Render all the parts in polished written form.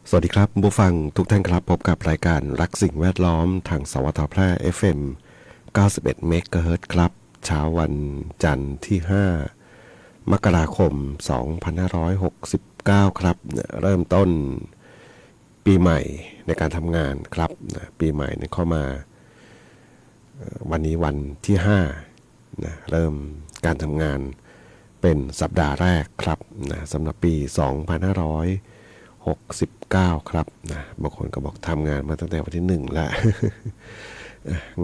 สวัสดีครับผู้ฟังทุกท่านครับพบกับรายการรักสิ่งแวดล้อมทางสวทแพร่ FM 91 เมกะเฮิรตซ์ครับเช้าวันจันทร์ที่5มกราคม2569ครับเริ่มต้นปีใหม่ในการทำงานครับปีใหม่เข้ามาวันนี้วันที่5เริ่มการทำงานเป็นสัปดาห์แรกครับสำหรับปี2569ครับบางคนก็บอกทำงานมาตั้งแต่วันที่1แล้ว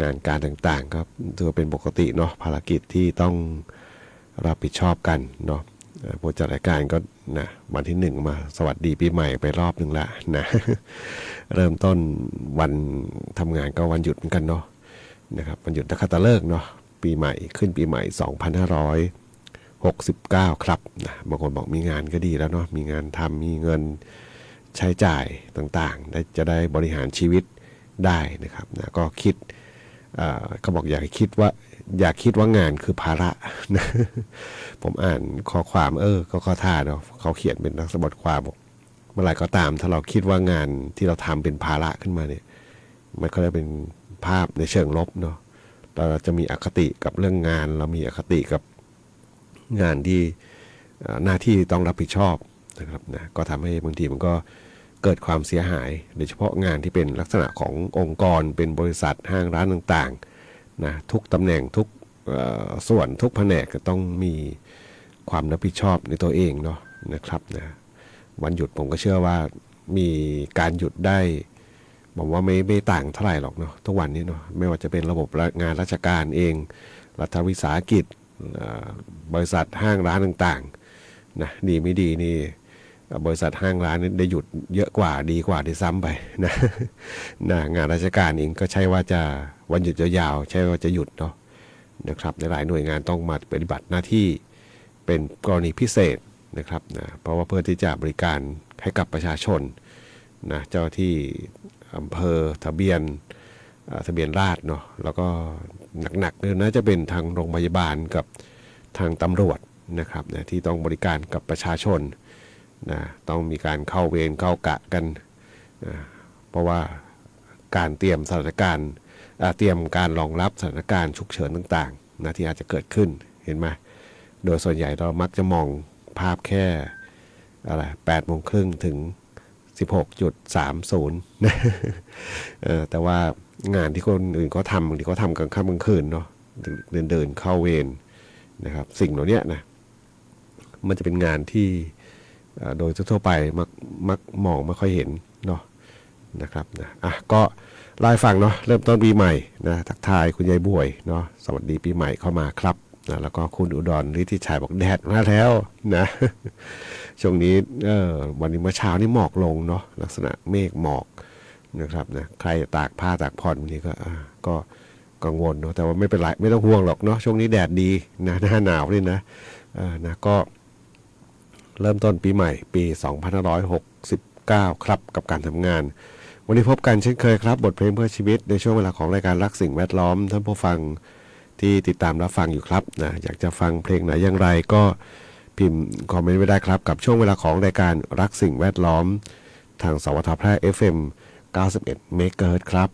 งานการต่างๆก็ถือว่าเป็นปกติเนาะภารกิจที่ต้องรับผิดชอบกันเนาะผู้จัดรายการก็นะวันที่มาสวัสดีปีใหม่ไปรอบหนึ่งละนะเริ่มต้นวันทำงานก็วันหยุดเหมือนกันเนาะนะครับวันหยุดนักขัตฤกษ์เนาะปีใหม่ขึ้นปีใหม่2569ครับนะบางคนบอกมีงานก็ดีแล้วเนาะมีงานทำมีเงินใช้จ่ายต่างๆจะได้บริหารชีวิตได้นะครับนะก็คิดเขาบอกอย่าคิดว่างานคือภาระนะผมอ่านข้อความก็ข้อท่าเนาะเขาเขียนเป็นนักบทความบอกเมื่อไหร่ก็ตามถ้าเราคิดว่างานที่เราทำเป็นภาระขึ้นมาเนี่ยมันก็จะเป็นภาพในเชิงลบเนาะเราจะมีอคติกับเรื่องงานเรามีอคติกับงานที่หน้าที่ต้องรับผิดชอบนะครับนะก็ทำให้บางทีมันก็เกิดความเสียหายโดยเฉพาะงานที่เป็นลักษณะขององค์กรเป็นบริษัทห้างร้านต่างๆนะทุกตำแหน่งทุกส่วนทุกแผนกก็ต้องมีความรับผิดชอบในตัวเองเนาะนะครับนะวันหยุดผมก็เชื่อว่ามีการหยุดได้ผมว่าไม่ต่างเท่าไหร่หรอกเนาะทุกวันนี้เนาะไม่ว่าจะเป็นระบบงานราชการเองรัฐวิสาหกิจบริษัทห้างร้านต่างๆนะดีไม่ดีนี่บริษัทห้างร้านได้หยุดเยอะกว่าดีกว่าที่ซ้ำไปนะงานราชการเองก็ใช่ว่าจะวันหยุดยาวๆใช่ว่าจะหยุดเนาะนะครับในหลายหน่วยงานต้องมาปฏิบัติหน้าที่เป็นกรณีพิเศษนะครับนะเพราะว่าเพื่อที่จะบริการให้กับประชาชนนะเจ้าที่อำเภอทะเบียนราษฎร์เนาะแล้วก็หนักๆเนี่ยน่าจะเป็นทางโรงพยาบาลกับทางตำรวจนะครับนะที่ต้องบริการกับประชาชนนะต้องมีการเข้าเวรเข้ากะกันนะเพราะว่าการเตรียมสถานการณ์เตรียมการรองรับสถานการณ์ฉุกเฉินต่างๆนะที่อาจจะเกิดขึ้นเห็นไหมโดยส่วนใหญ่เรามักจะมองภาพแค่อะไร8 โมงครึ่งถึง16.30นะแต่ว่างานที่คนอื่นเขาทำบางทีเขาทำกลางค่ำกลางคืนเนาะเดินเข้าเวรนะครับสิ่งเหล่านี้นะมันจะเป็นงานที่โดยทั่วไปมักมองไม่ค่อยเห็นเนาะนะครับนะก็ไล่ฟังเนาะเริ่มต้นปีใหม่นะทักทายคุณยายบวยเนาะสวัสดีปีใหม่เข้ามาครับนะแล้วก็คุณอุดรฤทธิชัยบอกแดดมาแล้วนะช่วงนี้วันนี้เมื่อเช้านี่หมอกลงเนาะลักษณะเมฆหมอกนะครับนะใครตากผ้าตากผ่อนวันนี้ก็กังวลเนาะแต่ว่าไม่เป็นไรไม่ต้องห่วงหรอกเนาะช่วงนี้แดดดีนะหน้าหนาวนี่นะก็เริ่มต้นปีใหม่ปี2569ครับกับการทำงานวันนี้พบกันเช่นเคยครับบทเพลงเพื่อชีวิตในช่วงเวลาของรายการรักสิ่งแวดล้อมท่านผู้ฟังที่ติดตามรับฟังอยู่ครับนะอยากจะฟังเพลงไหนอย่างไรก็พิมพ์คอมเมนต์ไว้ได้ครับกับช่วงเวลาของรายการรักสิ่งแวดล้อมทางสวทแพร่ FM 91 เมกะเฮิรตซ์ครับ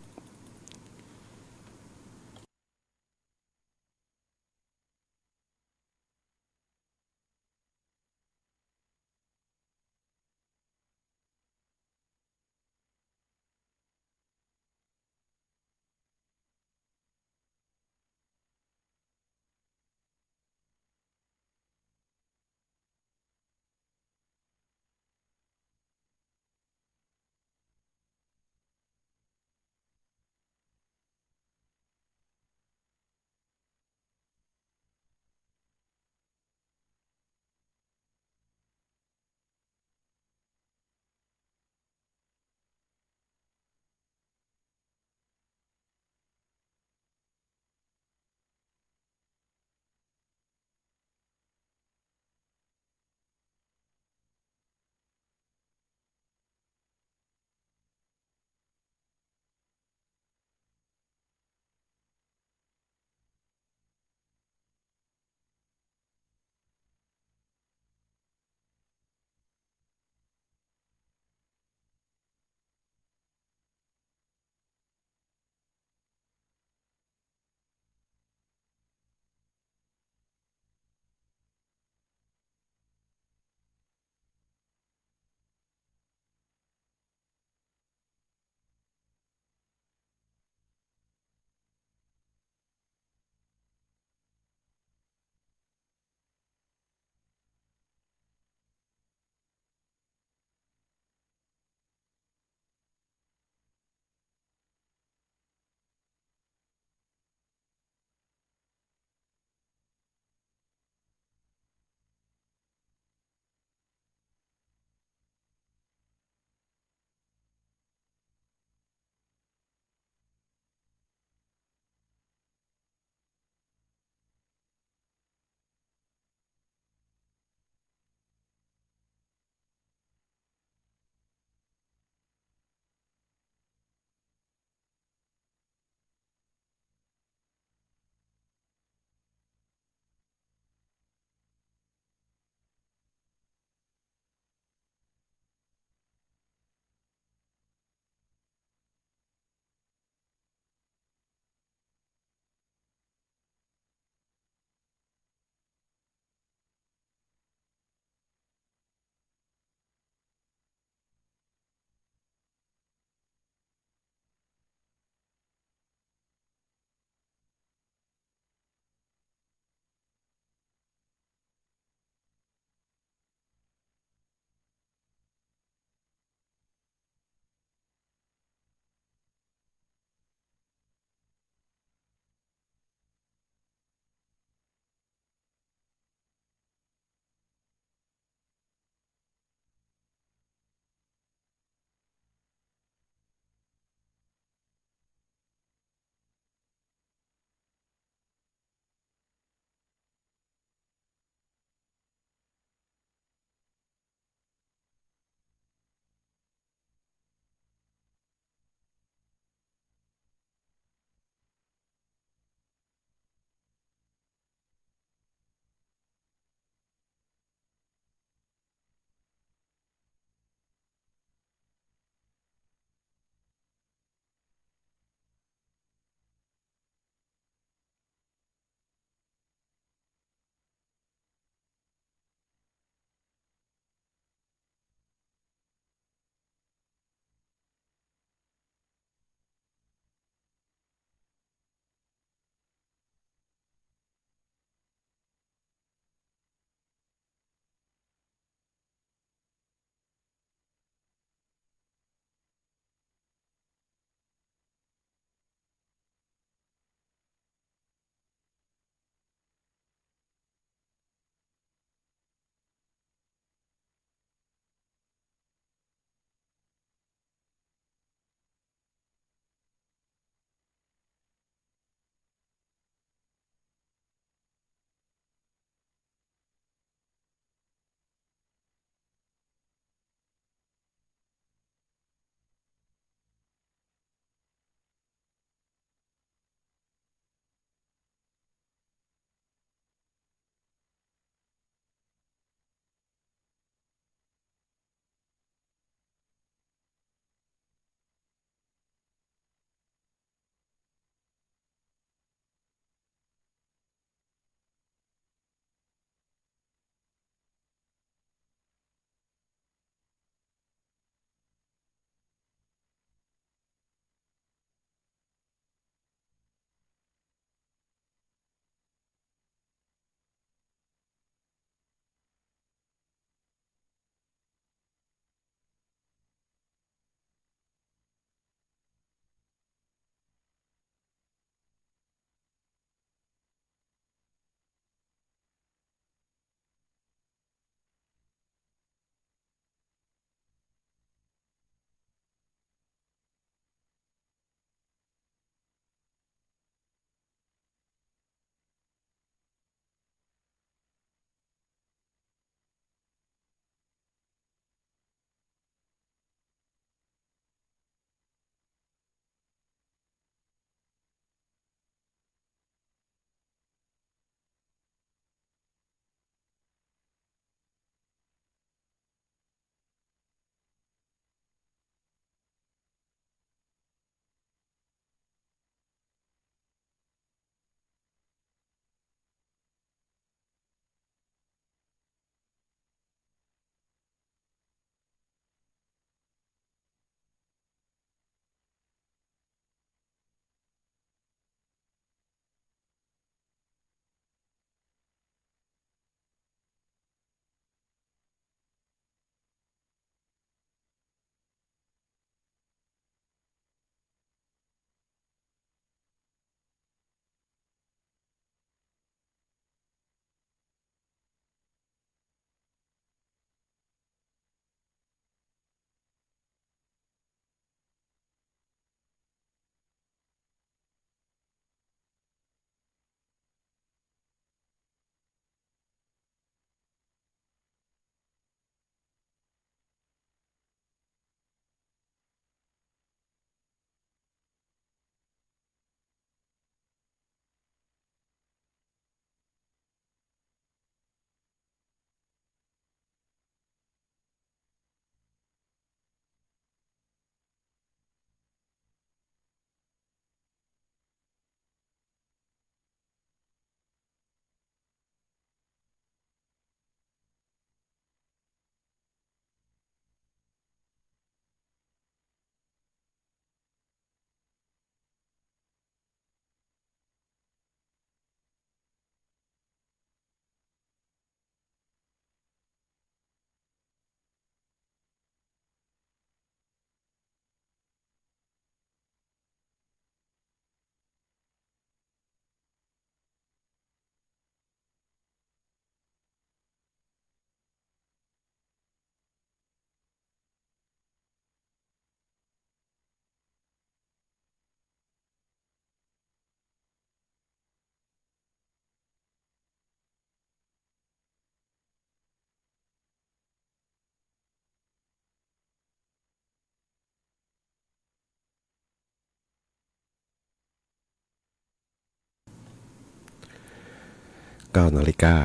9 นาฬิกา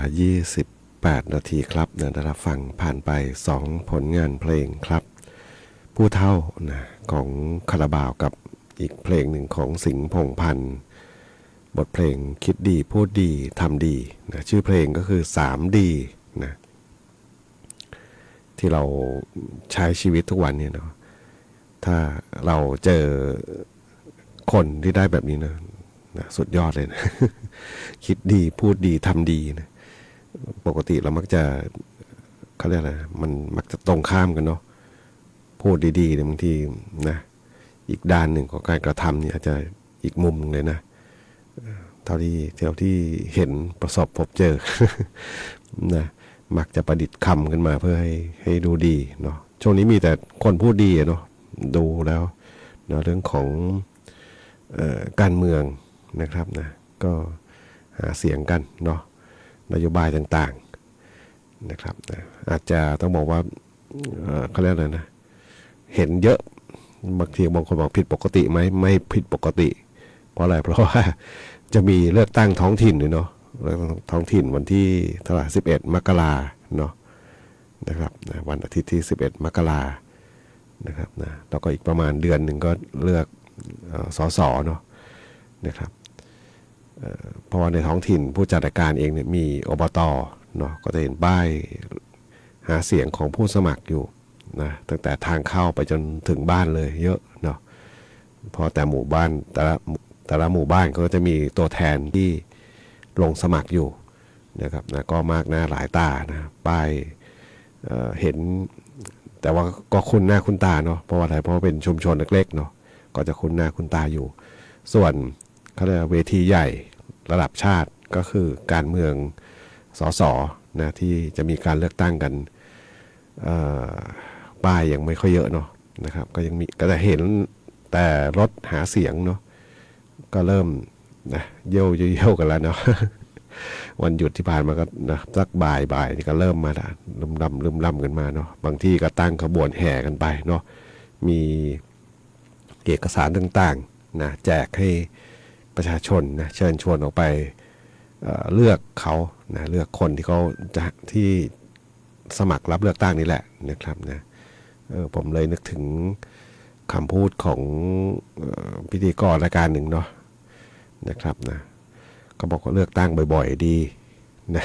28 นาทีครับได้รับฟังผ่านไป 2 ผลงานเพลงครับ ผู้เฒ่านะของคาราบาวกับอีกเพลงหนึ่งของสิงห์พงษ์พันธ์บทเพลงคิดดีพูดดีทำดีนะชื่อเพลงก็คือ 3D นะที่เราใช้ชีวิตทุกวันเนี่ยเนาะถ้าเราเจอคนที่ได้แบบนี้นะสุดยอดเลยนะ คิดดีพูดดีทำดีนะปกติเรามักจะเขาเรียกอะไรมันมักจะตรงข้ามกันเนาะพูดดีๆเนี่ยบางทีนะอีกด้านหนึ่งของการกระทำเนี่ยอาจจะอีกมุมเลยนะเท่าที่เห็นประสบพบเจอ นะมักจะประดิษฐ์คำขึ้นมาเพื่อให้ดูดีเนาะช่วงนี้มีแต่คนพูดดีเนาะดูแล้วเนาะเรื่องของการเมืองนะครับนะก็หาเสียงกันเนาะนโยบายต่างๆนะครับนะอาจจะต้องบอกว่าเขาเรียกอะไรนะเห็นเยอะบางทีบางคนบอกผิดปกติไหมไม่ผิดปกติเพราะอะไรเพราะว่าจะมีเลือกตั้งท้องถิ่นด้วยเนาะท้องถิ่นวันที่เท่าไหร่11 มกราเนาะนะครับนะวันอาทิตย์ที่11 มกรานะครับนะแล้วก็อีกประมาณเดือนหนึ่งก็เลือกสสเนาะนะครับเพราะว่าในท้องถิ่นผู้จัดการเองเนี่ยมีอบตเนาะก็จะเห็นป้ายหาเสียงของผู้สมัครอยู่นะตั้งแต่ทางเข้าไปจนถึงบ้านเลยเยอะเนาะพอแต่หมู่บ้านแต่ละหมู่บ้านก็จะมีตัวแทนที่ลงสมัครอยู่นะครับนะก็มากหน้าหลายตานะป้ายเห็นแต่ว่าก็คุ้นหน้าคุ้นตาเนาะเพราะว่าอะไรเพราะว่าเป็นชุมชนเล็กๆเนาะก็จะคุ้นหน้าคุ้นตาอยู่ส่วนเขาเรียกเวทีใหญ่ระดับชาติก็คือการเมืองสสนะที่จะมีการเลือกตั้งกันป้ายยังไม่ค่อยเยอะเนาะนะครับก็ยังมีก็จะเห็นแต่รถหาเสียงเนาะก็เริ่มนะเยี่ยวกันแล้วเนาะ วันหยุดที่ผ่านมาก็นะสักบ่ายนี่ก็เริ่มมาละลืมล่ำกันมาเนาะบางที่ก็ตั้งขบวนแห่กันไปเนาะมีเอกสารต่างๆนะแจกให้ประชาชนนะเชิญชวนออกไปเลือกเขานะเลือกคนที่เขาจะที่สมัครรับเลือกตั้งนี่แหละนะครับนะผมเลยนึกถึงคำพูดของพิธีกรรายการหนึ่งเนาะนะครับนะเขาบอกว่าเลือกตั้งบ่อยๆดีนะ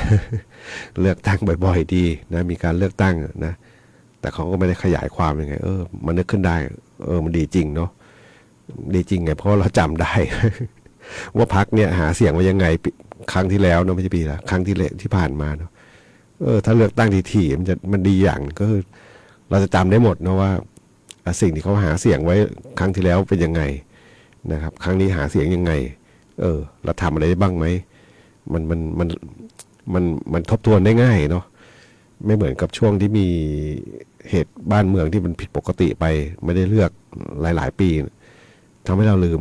เลือกตั้งบ่อยๆดีนะมีการเลือกตั้งนะแต่เขาก็ไม่ได้ขยายความยังไงมันนึกขึ้นได้มันดีจริงเนาะดีจริงไงเพราะเราจำได้ ว่าพรรคเนี่ยหาเสียงว่ายังไงครั้งที่แล้วเนาะไม่ใช่ปีละครั้งที่ผ่านมาเนาะถ้าเลือกตั้งทีมันดีอย่างก็คือเราจะจำได้หมดเนาะว่าสิ่งที่เขาหาเสียงไว้ครั้งที่แล้วเป็นยังไงนะครับครั้งนี้หาเสียงยังไงเราทำอะไรได้บ้างไหมมันทบทวนได้ง่ายเนาะไม่เหมือนกับช่วงที่มีเหตุบ้านเมืองที่มันผิดปกติไปไม่ได้เลือกหลายปีทำให้เราลืม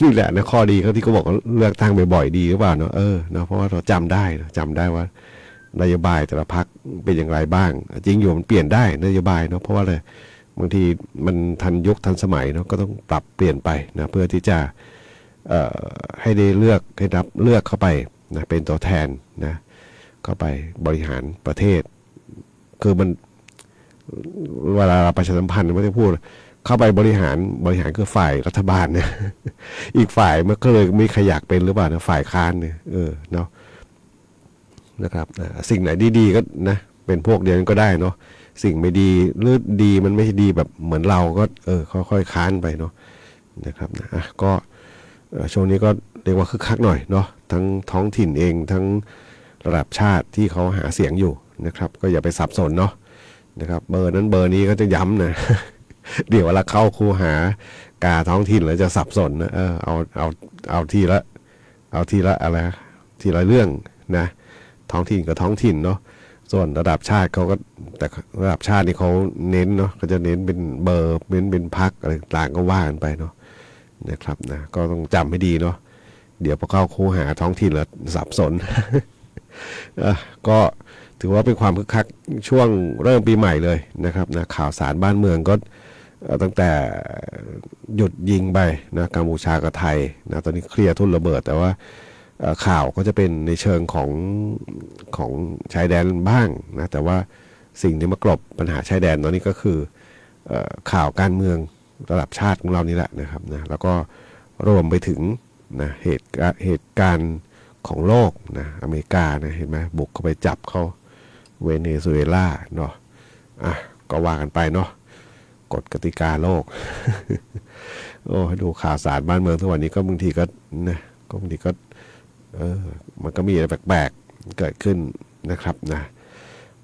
นี่แหละนะข้อดีเขาที่เขาบอกเลือกตั้งบ่อยๆดีหรือเปล่าเนาะเนาะเพราะว่าเราจำได้ว่านโยบายแต่ละพรรคเป็นอย่างไรบ้างจริงอยู่มันเปลี่ยนได้นโยบายเนาะเพราะว่าอะไรบางทีมันทันยุคทันสมัยเนาะก็ต้องปรับเปลี่ยนไปนะเพื่อที่จะให้ได้เลือกให้รับเลือกเข้าไปนะเป็นตัวแทนนะเข้าไปบริหารประเทศคือมันเวลาประชาสัมพันธ์ไม่ได้พูดเข้าไปบริหารคือฝ่ายรัฐบาลเนี่ย อีกฝ่ายมันก็เลยไม่ขยักเป็นหรือเปล่านะฝ่ายค้านเนี่ยเนาะนะครับสิ่งไหนดีๆก็นะเป็นพวกเดียวกันก็ได้เนาะสิ่งไม่ดีหรือดีมันไม่ดีแบบเหมือนเราก็ค่อยๆค้านไปเนาะนะครับนะก็ช่วงนี้ก็เรียกว่าคึกคักหน่อยเนาะทั้งท้องถิ่นเองทั้งระดับชาติที่เขาหาเสียงอยู่นะครับก็อย่าไปสับสนเนาะนะครับเบอร์นั้นเบอร์นี้ก็จะย้ำนะ เดี๋ยวเวลาเข้าคูหากาท้องถิ่นแล้วจะสับสนนะเอาทีละอะไรทีละเรื่องนะท้องถิ่นกับท้องถิ่นเนาะส่วนระดับชาติเขาก็แต่ระดับชาตินี่เขาเน้นเนาะก็จะเน้นเป็นเบอร์เป็นพรรคอะไรต่างก็ว่ากันไปเนาะนะครับนะก็ต้องจำให้ดีเนาะเดี๋ยวพอเข้าคูหาท้องถิ่นแล้วสับสน ก็ถือว่าเป็นความคึกคักช่วงเริ่มปีใหม่เลยนะครับนะข่าวสารบ้านเมืองก็ตั้งแต่หยุดยิงไปนะกัมพูชากับไทยนะตอนนี้เคลียร์ทุ่นระเบิดแต่ว่า ข่าวก็จะเป็นในเชิงของชายแดนบ้างนะแต่ว่าสิ่งที่มากลบปัญหาชายแดนตอนนี้ก็คือข่าวการเมืองระดับชาติของเรานี่แหละนะครับนะแล้วก็รวมไปถึงนะเหตุการณ์ของโลกนะอเมริกานะเห็นไหมบุกเข้าไปจับเขาเวเนซุเอลาเนาะอ่ะก็ว่ากันไปเนาะกฎกติกาโลก โอ้ดูข่าวสารบ้านเมืองทุกวันนี้ก็บางทีก็นะก็บางทีก็มันก็มีอะไรแปลกๆเกิดขึ้นนะครับนะ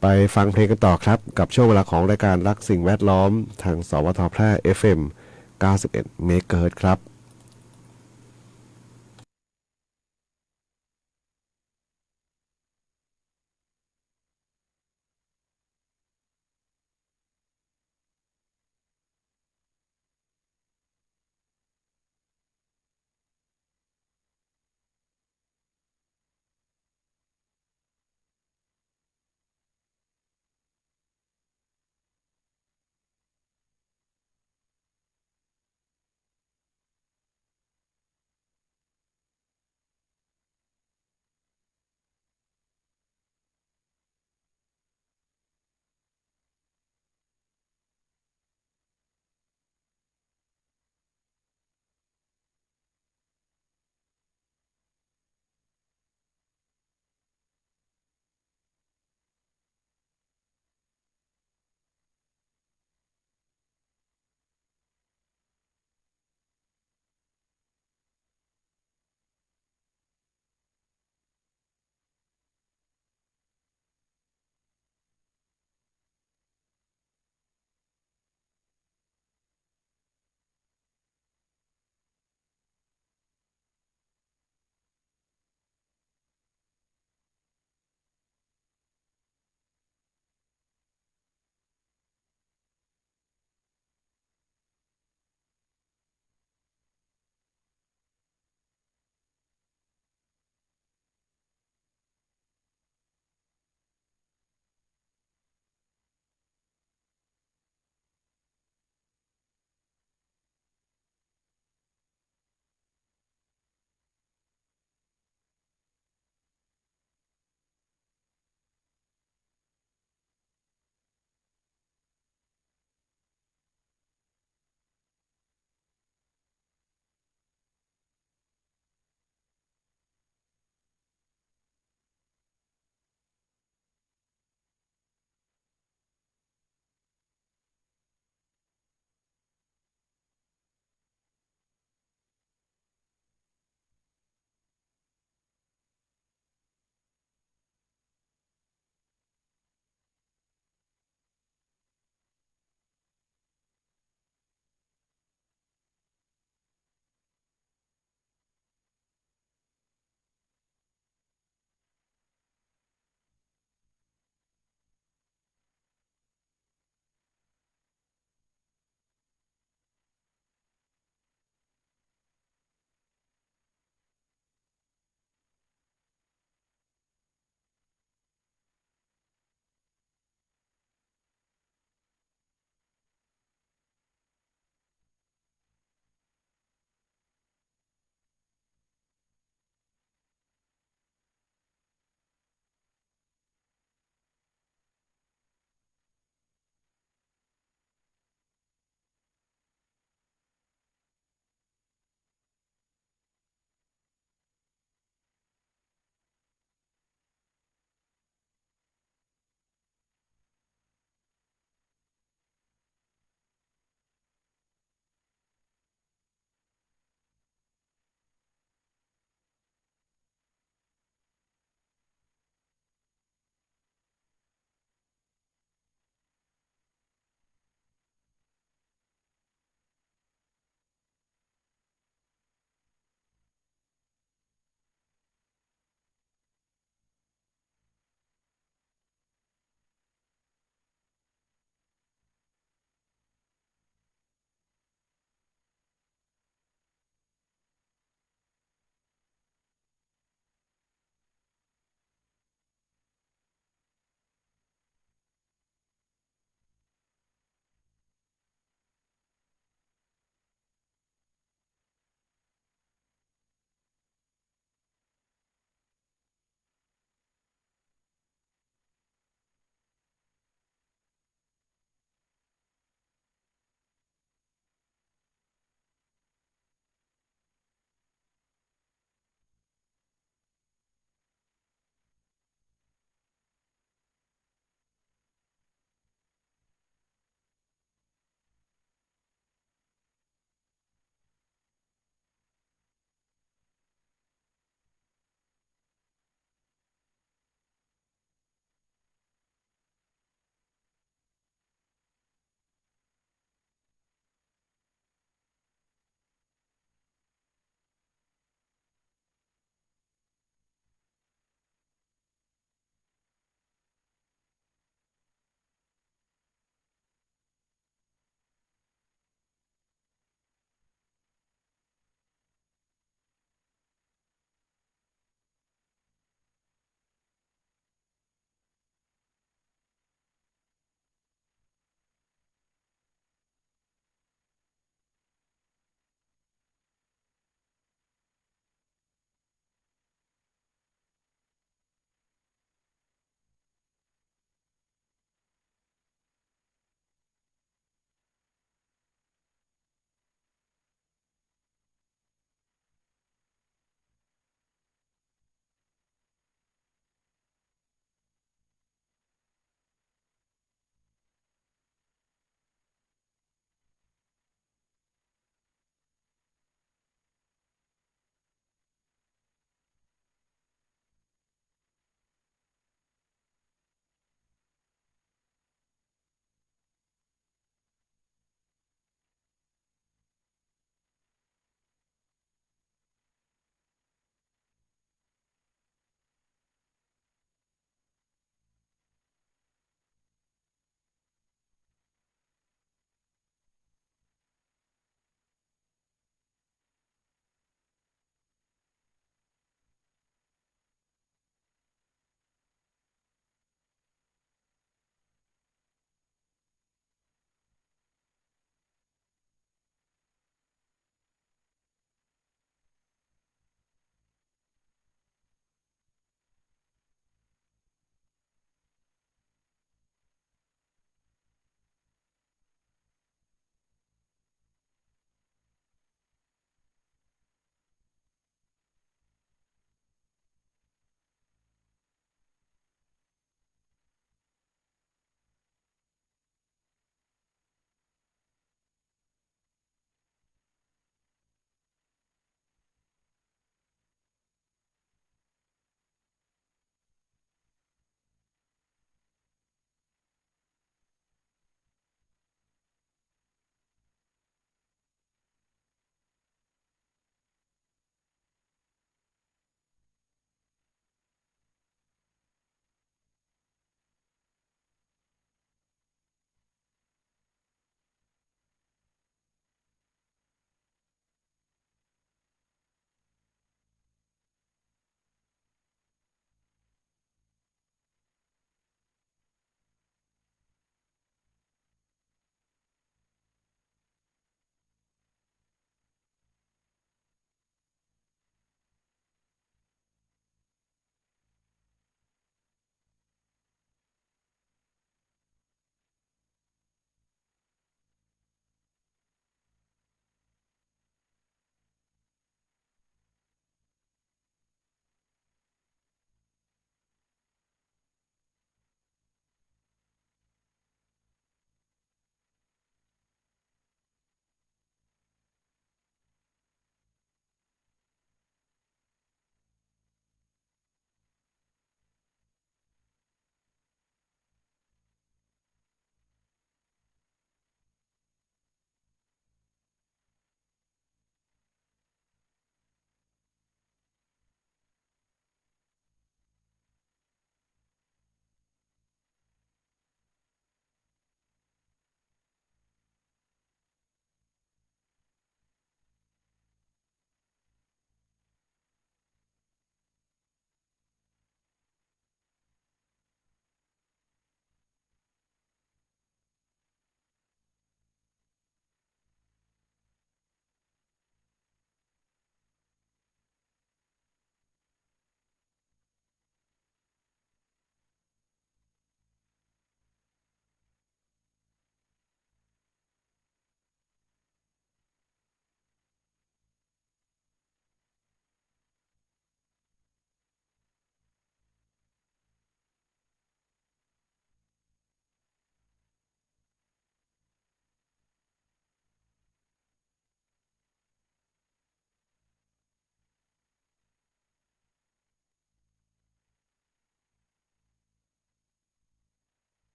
ไปฟังเพลงกันต่อครับกับช่วงเวลาของรายการรักสิ่งแวดล้อมทางสวทแพร่ FM 91เมกะเฮิรตซ์ครับ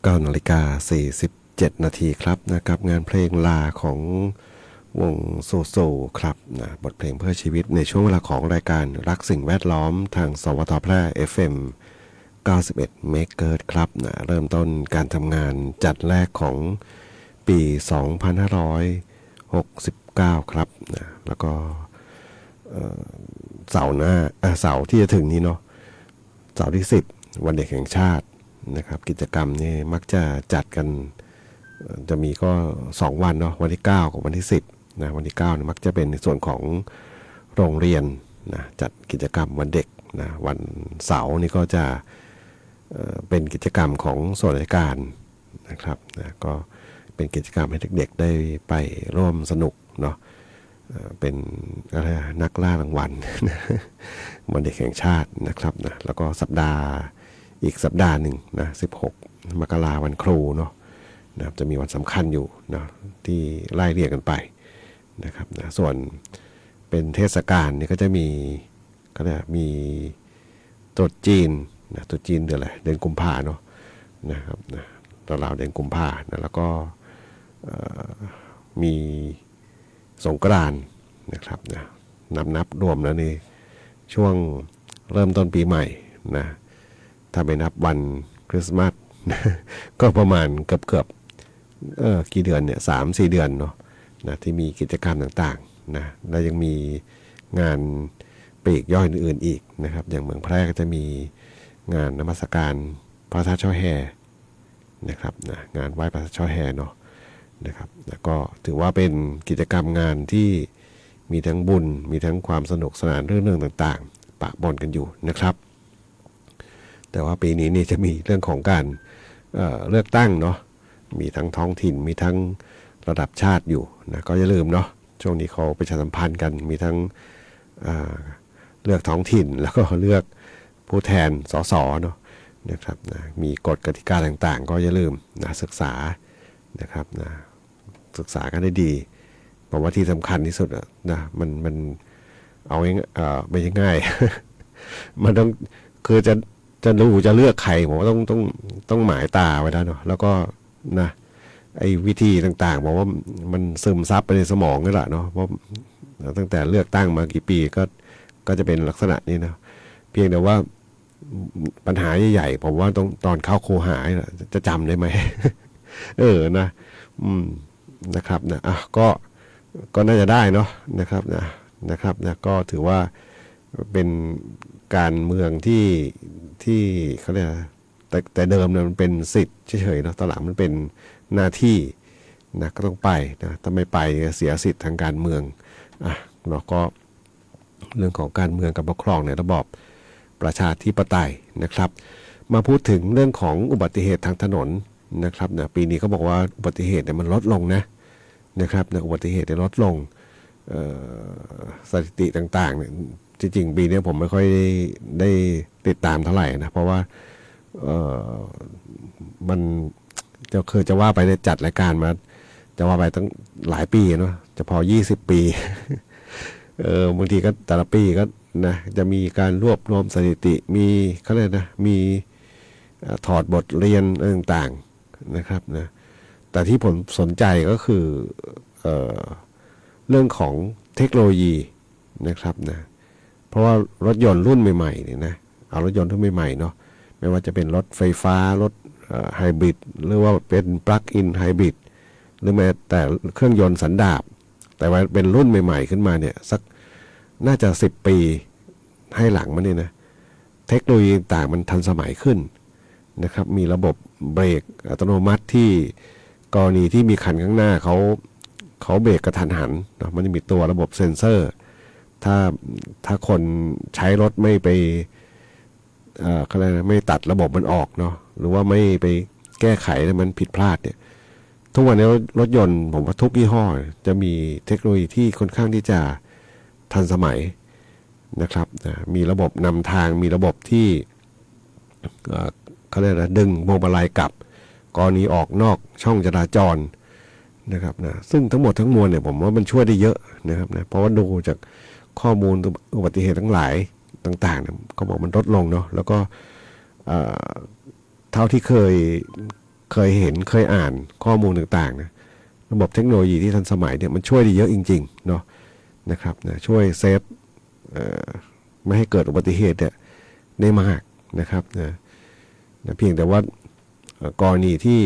9:47 นาทีครับนะครับงานเพลงลาของวงโซโซครับนะบทเพลงเพื่อชีวิตในช่วงเวลาของรายการรักสิ่งแวดล้อมทางสวทแพร่ FM 91เมกะเฮิรตซ์ครับนะเริ่มต้นการทำงานจัดแรกของปี 2569 ครับนะแล้วก็เสาร์หน้าเสาร์ที่จะถึงนี้เนาะเสาร์ที่10วันเด็กแห่งชาตินะครับกิจกรรมนี่มักจะจัดกันจะมีก็2วันเนาะวันที่9กับวันที่10นะวันที่9เนี่ยมักจะเป็นในส่วนของโรงเรียนนะจัดกิจกรรมวันเด็กนะวันเสาร์นี่ก็จะเป็นกิจกรรมของส่วนราชการนะครับนะก็เป็นกิจกรรมให้เด็กๆได้ไปร่วมสนุกเนาะเป็นอะไรนักล่ารางวัล วันเด็กแห่งชาตินะครับนะแล้วก็อีกสัปดาห์หนึ่งนะ16 มกราคมวันครูเนาะนะครับจะมีวันสำคัญอยู่นะที่ไล่เรียกกันไปนะครับนะส่วนเป็นเทศกาลนี่ก็จะมีมีตรุษจีนนะตรุษจีนเดือนอะไรเดือนกุมภาเนาะนะครับนะราวๆเดือนกุมภานะแล้วก็มีสงกรานต์นะครับนะนับรวมแล้วนี่ช่วงเริ่มต้นปีใหม่นะถ้าไปนับวันคริสต์มาส ก็ประมาณเกือบกี่เดือนเนี่ย3-4 เดือนเนาะนะที่มีกิจกรรมต่างๆนะและยังมีงานปลีกย่อยอื่นๆอีกนะครับอย่างเมืองแพร่ก็จะมีงานนมัสการพระธาตุช่อแฮนะครับนะงานไหว้พระธาตุช่อแฮเนาะนะครับแล้วก็ถือว่าเป็นกิจกรรมงานที่มีทั้งบุญมีทั้งความสนุกสนานเรื่องต่างๆปะปนกันอยู่นะครับแต่ว่าปีนี้นี่จะมีเรื่องของการเลือกตั้งเนาะมีทั้งท้องถิ่นมีทั้งระดับชาติอยู่นะก็อย่าลืมเนาะช่วงนี้เขาประชาสัมพันธ์กันมีทั้งเลือกท้องถิ่นแล้วก็เลือกผู้แทนสสเนาะนะครับนะมีกฎกติกาต่างๆก็อย่าลืมนะศึกษานะครับนะศึกษากันได้ดีเพราะว่าที่สำคัญที่สุดนะมันเอาไม่ใช่ง่าย มันต้องคือจะรู้จะเลือกใครผมว่าต้องหมายตาไว้แล้วเนาะแล้วก็นะไอ้วิธีต่างๆบอกว่ามันซึมซับไปในสมองนี่แหละเนาะเพราะตั้งแต่เลือกตั้งมากี่ปีก็จะเป็นลักษณะนี้นะเพียงแต่ว่าปัญหาใหญ่ๆผมว่าตอนเข้าคูหาจะจำได้ไหม นะนะครับนะก็น่าจะได้เนาะนะครับนะครับนะก็ถือว่าเป็นการเมืองที่เขาเรียกแต่เดิมเนี่ยมันเป็นสิทธิ์เฉยๆเนาะตอนหลังมันเป็นหน้าที่นะก็ต้องไปนะถ้าไม่ไปเสียสิทธิ์ทางการเมืองเนาะก็เรื่องของการเมืองกับปกครองในระบอบประชาธิปไตยนะครับมาพูดถึงเรื่องของอุบัติเหตุทางถนนนะครับนะปีนี้เขาบอกว่าอุบัติเหตุเนี่ยมันลดลงนะครับนะอุบัติเหตุลดลงสถิติต่างๆเนี่ยจริงๆปีนี้ผมไม่ค่อยได้ติดตามเท่าไหร่นะเพราะว่ามันจะว่าไปได้จัดรายการมาจะว่าไปตั้งหลายปีเนาะจะพอ20 ปีบางทีก็แต่ละปีก็นะจะมีการรวบรวมสถิติมีเขาเรียกนะมีถอดบทเรียนต่างๆนะครับนะแต่ที่ผมสนใจก็คือเรื่องของเทคโนโลยีนะครับนะเพราะว่ารถยนต์รุ่นใหม่ๆเนี่ยนะเอารถยนต์รุ่นใหม่ๆเนาะไม่ว่าจะเป็นรถไฟฟ้ารถไฮบริดหรือว่าเป็นปลั๊กอินไฮบริดหรือแม้แต่เครื่องยนต์สันดาปแต่ว่าเป็นรุ่นใหม่ๆขึ้นมาเนี่ยสักน่าจะ10 ปีให้หลังมันเนี่ยนะเทคโนโลยีต่างมันทันสมัยขึ้นนะครับมีระบบเบรกอัตโนมัติที่กรณีที่มีคันข้างหน้าเขาเบรกกระทันหันนะมันจะมีตัวระบบเซ็นเซอร์ถ้าคนใช้รถไม่ไปอะไรนะไม่ตัดระบบมันออกเนาะหรือว่าไม่ไปแก้ไขแล้วมันผิดพลาดเนี่ยทุกวันนี้รถยนต์ผมว่าทุกยี่ห้อจะมีเทคโนโลยีที่ค่อนข้างที่จะทันสมัยนะครับมีระบบนำทางมีระบบที่เขาเรียกนะดึงพวงมาลัยกลับกรณีออกนอกช่องจราจรนะครับนะซึ่งทั้งหมดทั้งมวลเนี่ยผมว่ามันช่วยได้เยอะนะครับนะเพราะว่าดูจากข้อมูลอุบัติเหตุทั้งหลายต่างๆเนี่ยเขาบอกมันลดลงเนาะแล้วก็เท่าที่เคย เคยเห็นเคยอ่านข้อมูลต่างๆนะระบบเทคโนโลยีที่ทันสมัยเนี่ยมันช่วยได้เยอะจริงๆเนาะนะครับนะช่วยเซฟไม่ให้เกิดอุบัติเหตุเนี่ยได้มากนะครับนะเพียงแต่ว่ากรณีที่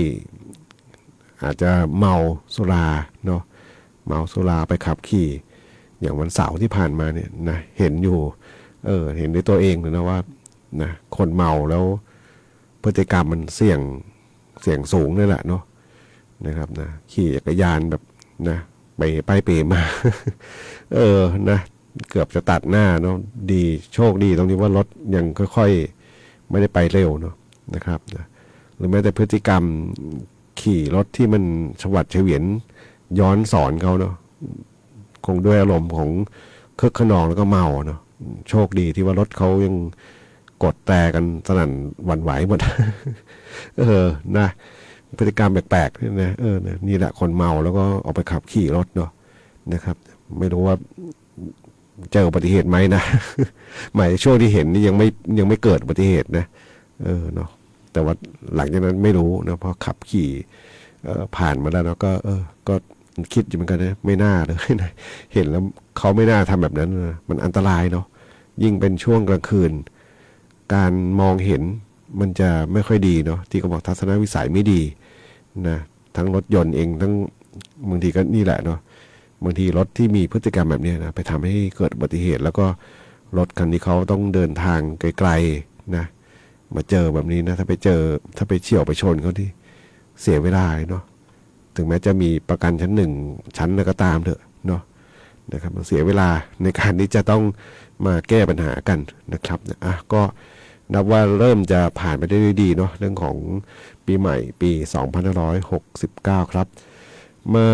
อาจจะเมาสุราเนาะเมาสุราไปขับขี่อย่างวันเสาร์ที่ผ่านมาเนี่ยนะเห็นอยู่เห็นด้วยตัวเองเลยนะว่านะคนเมาแล้วพฤติกรรมมันเสี่ยงสูงนี่แหละเนาะนะครับนะขี่จักรยานแบบนะไปเปมา นะเกือบจะตัดหน้าเนาะดีโชคดีตรงที่ว่ารถยังค่อยๆไม่ได้ไปเร็วเนาะนะครับนะหรือแม้แต่พฤติกรรมขี่รถที่มันฉวัดเฉวียนย้อนสอนเขาเนาะคงด้วยอารมณ์ของคึกขนองแล้วก็เมาเนาะโชคดีที่ว่ารถเขายังกดแต่กันสนั่นหวั่นไหวหมด นะพฤติกรรมแปลกๆนี่นะนี่แหละคนเมาแล้วก็ออกไปขับขี่รถเนาะนะครับไม่รู้ว่าเจออุบัติเหตุไหมนะ หมายช่วงที่เห็นนี่ยังไม่เกิดอุบัติเหตุนะเนาะแต่ว่าหลังจากนั้นไม่รู้นะพอขับขี่ผ่านมาแล้วเนาะก็คิดอยู่เหมือนกันนะไม่น่าเลยนะเห็นแล้วเขาไม่น่าทำแบบนั้นนะมันอันตรายเนาะยิ่งเป็นช่วงกลางคืนการมองเห็นมันจะไม่ค่อยดีเนาะที่เขาบอกทัศนวิสัยไม่ดีนะทั้งรถยนต์เองทั้งบางทีก็นี่แหละเนาะบางทีรถที่มีพฤติกรรมแบบนี้นะไปทำให้เกิดอุบัติเหตุแล้วก็รถคันที่เขาต้องเดินทางไกลๆนะมาเจอแบบนี้นะถ้าไปเฉี่ยวไปชนเขาที่เสียเวลาเนาะถึงแม้จะมีประกันชั้น1ชั้นก็ตามเถอะเนาะนะครับมันเสียเวลาในการที่จะต้องมาแก้ปัญหากันนะครับก็นับว่าเริ่มจะผ่านไปได้ด้วยดีเนาะเรื่องของปีใหม่ปี2569ครับมา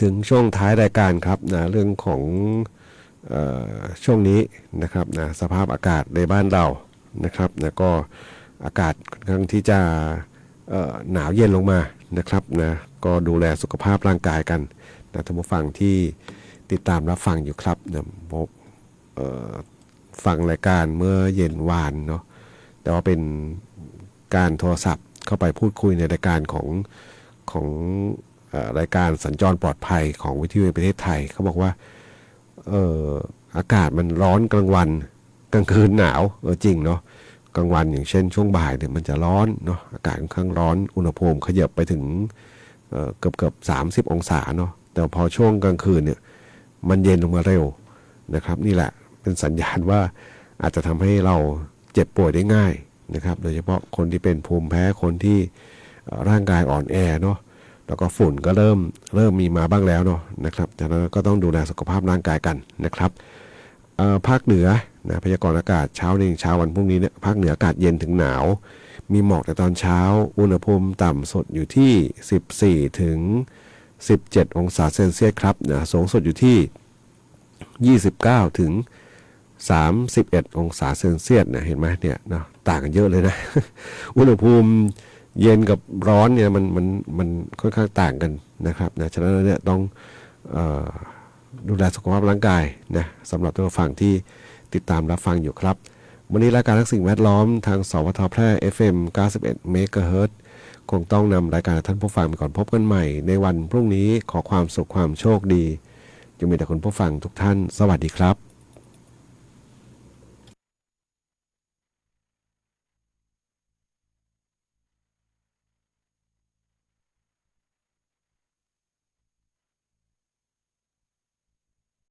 ถึงช่วงท้ายรายการครับนะเรื่องของช่วงนี้นะครับนะสภาพอากาศในบ้านเรานะครับนะก็อากาศค่อนข้างที่จะหนาวเย็นลงมานะครับนะก็ดูแลสุขภาพร่างกายกันนะท่านผู้ฟังที่ติดตามรับฟังอยู่ครับนะฟังรายการเมื่อเย็นวานเนาะแต่ว่าเป็นการโทรศัพท์เข้าไปพูดคุยในรายการของรายการสัญจรปลอดภัยของวิทยุแห่งประเทศไทยเขาบอกว่าอากาศมันร้อนกลางวันกลางคืนหนาวจริงเนาะกลางวันอย่างเช่นช่วงบ่ายเนี่ยมันจะร้อนเนาะอากาศค่อนข้างร้อนอุณหภูมิขยับไปถึงเกือบ30องศาเนาะแต่พอช่วงกลางคืนเนี่ยมันเย็นลงมาเร็วนะครับนี่แหละเป็นสัญญาณว่าอาจจะทำให้เราเจ็บป่วยได้ง่ายนะครับโดยเฉพาะคนที่เป็นภูมิแพ้คนที่ร่างกายอ่อนแอเนาะแล้วก็ฝุ่นก็เริ่มมีมาบ้างแล้วเนาะนะครับดังนั้นก็ต้องดูแลสุขภาพร่างกายกันนะครับภาคเหนือนะพยากรณ์อากาศเช้าวันพรุ่งนี้เนี่ยภาคเหนืออากาศเย็นถึงหนาวมีหมอกในตอนเช้าอุณหภูมิต่ำสุดอยู่ที่14ถึง17องศาเซนเซียสครับนะสูงสุดอยู่ที่29ถึง31องศาเซนเซียสนะเห็นไหมเนี่ยเนาะต่างกันเยอะเลยนะ อุณหภูมิเย็นกับร้อนเนี่ยมันค่อนข้างต่างกันนะครับนะฉะนั้นเนี่ยต้องดูแลสุขภาพร่างกายนะสำหรับตัวฟังที่ติดตามรับฟังอยู่ครับวันนี้รายการทักสิ่งแวดล้อมทางสวทแพร่ FM 91 เมกะเฮิรตซ์คงต้องนำรายการท่านผู้ฟังไปก่อนพบกันใหม่ในวันพรุ่งนี้ขอความสุขความโชคดีจงมีแต่คุณผู้ฟังทุกท่านสวัสดีครับ